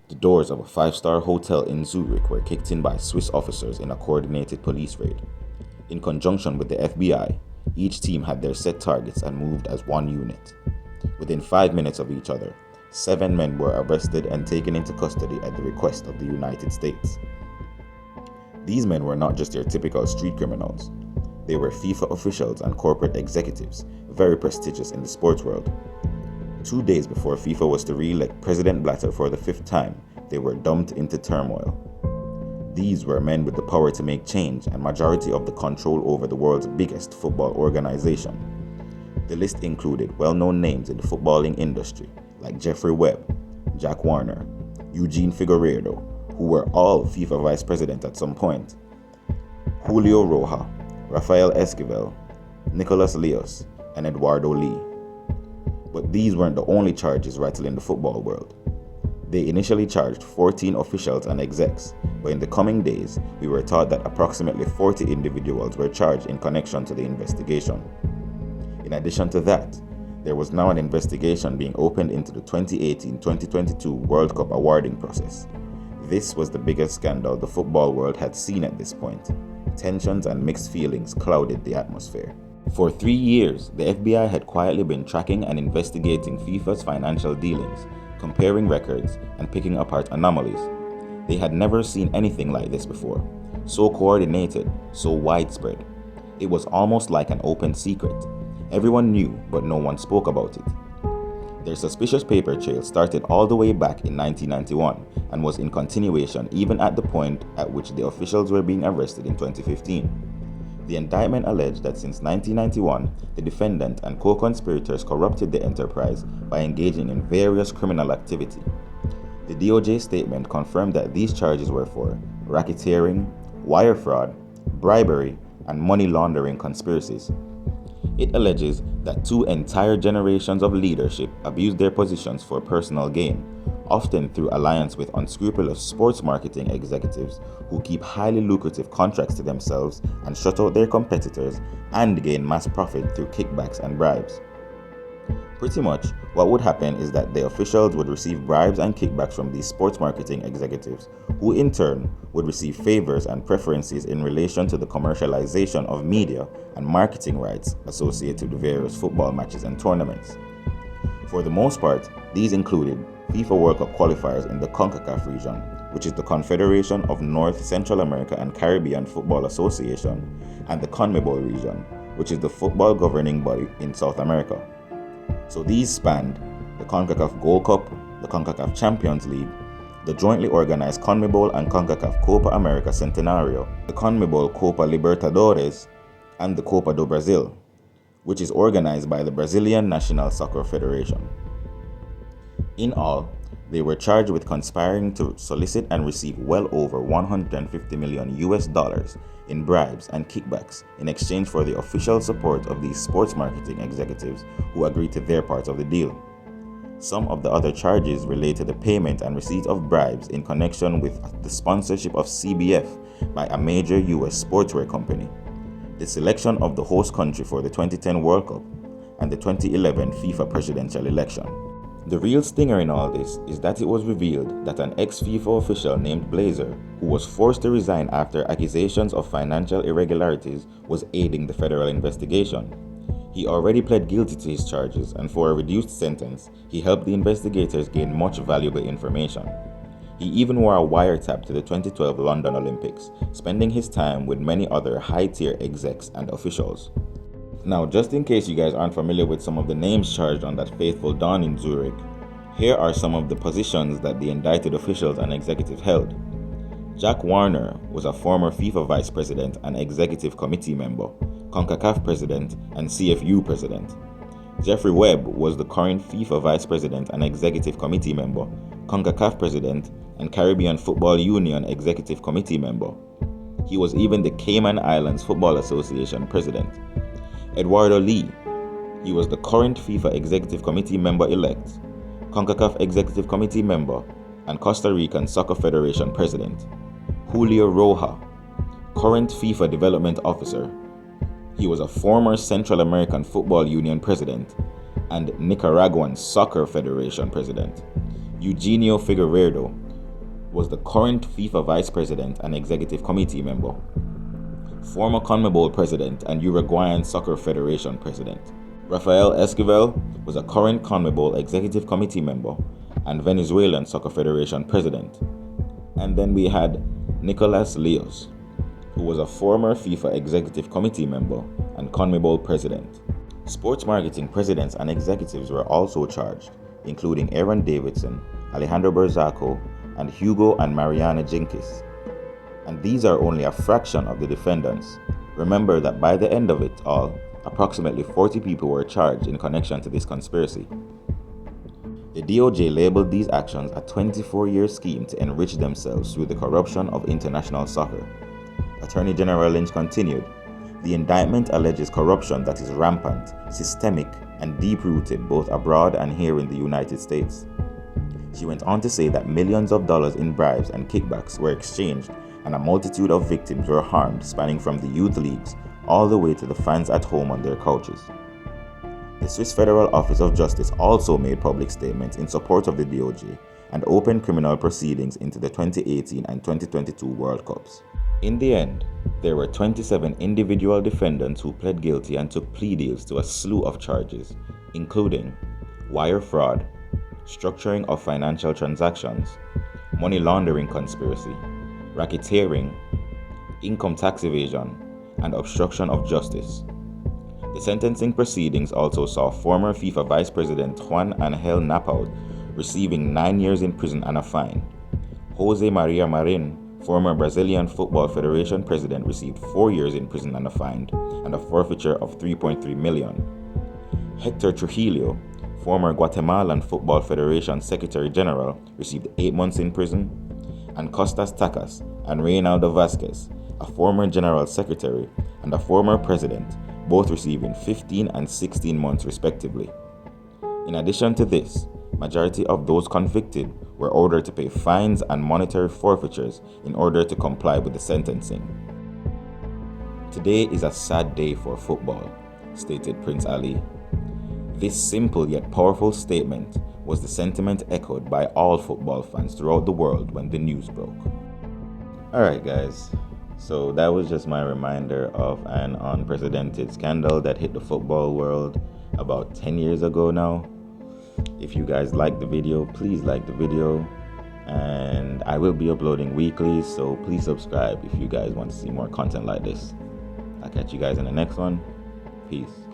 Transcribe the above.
The doors of a five-star hotel in Zurich were kicked in by Swiss officers in a coordinated police raid. In conjunction with the FBI, each team had their set targets and moved as one unit. Within 5 minutes of each other, 7 men were arrested and taken into custody at the request of the United States. These men were not just your typical street criminals. They were FIFA officials and corporate executives, very prestigious in the sports world. 2 days before FIFA was to re-elect President Blatter for the 5th time, they were dumped into turmoil. These were men with the power to make change and majority of the control over the world's biggest football organization. The list included well-known names in the footballing industry like Jeffrey Webb, Jack Warner, Eugene Figueiredo, who were all FIFA vice president at some point, Julio Roja, Rafael Esquivel, Nicolas Leos, and Eduardo Lee. But these weren't the only charges rattling the football world. They initially charged 14 officials and execs, but in the coming days, we were taught that approximately 40 individuals were charged in connection to the investigation. In addition to that, there was now an investigation being opened into the 2018-2022 World Cup awarding process. This was the biggest scandal the football world had seen at this point. Tensions and mixed feelings clouded the atmosphere. For 3 years, the FBI had quietly been tracking and investigating FIFA's financial dealings, comparing records, and picking apart anomalies. They had never seen anything like this before, so coordinated, so widespread. It was almost like an open secret. Everyone knew, but no one spoke about it. Their suspicious paper trail started all the way back in 1991 and was in continuation even at the point at which the officials were being arrested in 2015. The indictment alleged that since 1991, the defendant and co-conspirators corrupted the enterprise by engaging in various criminal activity. The DOJ statement confirmed that these charges were for racketeering, wire fraud, bribery, and money laundering conspiracies. It alleges that 2 entire generations of leadership abused their positions for personal gain, often through alliance with unscrupulous sports marketing executives who keep highly lucrative contracts to themselves and shut out their competitors and gain mass profit through kickbacks and bribes. Pretty much, what would happen is that the officials would receive bribes and kickbacks from these sports marketing executives, who in turn would receive favors and preferences in relation to the commercialization of media and marketing rights associated with various football matches and tournaments. For the most part, these included FIFA World Cup qualifiers in the CONCACAF region, which is the Confederation of North, Central America and Caribbean Football Association, and the CONMEBOL region, which is the football governing body in South America. So these spanned the CONCACAF Gold Cup, the CONCACAF Champions League, the jointly organized CONMEBOL and CONCACAF Copa America Centenario, the CONMEBOL Copa Libertadores, and the Copa do Brasil, which is organized by the Brazilian National Soccer Federation. In all, they were charged with conspiring to solicit and receive well over $150 million in bribes and kickbacks in exchange for the official support of these sports marketing executives who agreed to their part of the deal. Some of the other charges relate to the payment and receipt of bribes in connection with the sponsorship of CBF by a major US sportswear company, the selection of the host country for the 2010 World Cup, and the 2011 FIFA presidential election. The real stinger in all this is that it was revealed that an ex-FIFA official named Blazer, who was forced to resign after accusations of financial irregularities, was aiding the federal investigation. He already pled guilty to his charges, and for a reduced sentence, he helped the investigators gain much valuable information. He even wore a wiretap to the 2012 London Olympics, spending his time with many other high-tier execs and officials. Now, just in case you guys aren't familiar with some of the names charged on that fateful dawn in Zurich, here are some of the positions that the indicted officials and executives held. Jack Warner was a former FIFA vice president and executive committee member, CONCACAF president, and CFU president. Jeffrey Webb was the current FIFA vice president and executive committee member, CONCACAF president, and Caribbean Football Union executive committee member. He was even the Cayman Islands Football Association president. Eduardo Lee, he was the current FIFA Executive Committee member-elect, CONCACAF Executive Committee member, and Costa Rican Soccer Federation president. Julio Roja, current FIFA Development Officer. He was a former Central American Football Union president and Nicaraguan Soccer Federation president. Eugenio Figueiredo, was the current FIFA Vice President and Executive Committee member, former CONMEBOL President and Uruguayan Soccer Federation President. Rafael Esquivel was a current CONMEBOL Executive Committee member and Venezuelan Soccer Federation President. And then we had Nicolas Leos, who was a former FIFA Executive Committee member and CONMEBOL President. Sports marketing presidents and executives were also charged, including Aaron Davidson, Alejandro Berzacco, and Hugo and Mariana Jinkis. And these are only a fraction of the defendants. Remember that by the end of it all, approximately 40 people were charged in connection to this conspiracy. The DOJ labeled these actions a 24-year scheme to enrich themselves through the corruption of international soccer. Attorney General Lynch continued, "The indictment alleges corruption that is rampant, systemic, and deep-rooted both abroad and here in the United States." She went on to say that millions of dollars in bribes and kickbacks were exchanged and a multitude of victims were harmed, spanning from the youth leagues all the way to the fans at home on their couches. The Swiss Federal Office of Justice also made public statements in support of the DOJ and opened criminal proceedings into the 2018 and 2022 World Cups. In the end, there were 27 individual defendants who pled guilty and took plea deals to a slew of charges, including wire fraud, structuring of financial transactions, money laundering conspiracy, racketeering, income tax evasion, and obstruction of justice. The sentencing proceedings also saw former FIFA Vice President Juan Angel Napoud receiving 9 years in prison and a fine. Jose Maria Marin, former Brazilian Football Federation President, received 4 years in prison and a fine, and a forfeiture of 3.3 million. Hector Trujillo, former Guatemalan Football Federation Secretary General, received 8 months in prison, and Costas Tacas and Reynaldo Vasquez, a former General Secretary and a former President, both receiving 15 and 16 months respectively. In addition to this, majority of those convicted were ordered to pay fines and monetary forfeitures in order to comply with the sentencing. "Today is a sad day for football," stated Prince Ali. This simple yet powerful statement was the sentiment echoed by all football fans throughout the world when the news broke. Alright guys, so that was just my reminder of an unprecedented scandal that hit the football world about 10 years ago now. If you guys like the video, please like the video, and I will be uploading weekly, so please subscribe if you guys want to see more content like this. I'll catch you guys in the next one. Peace.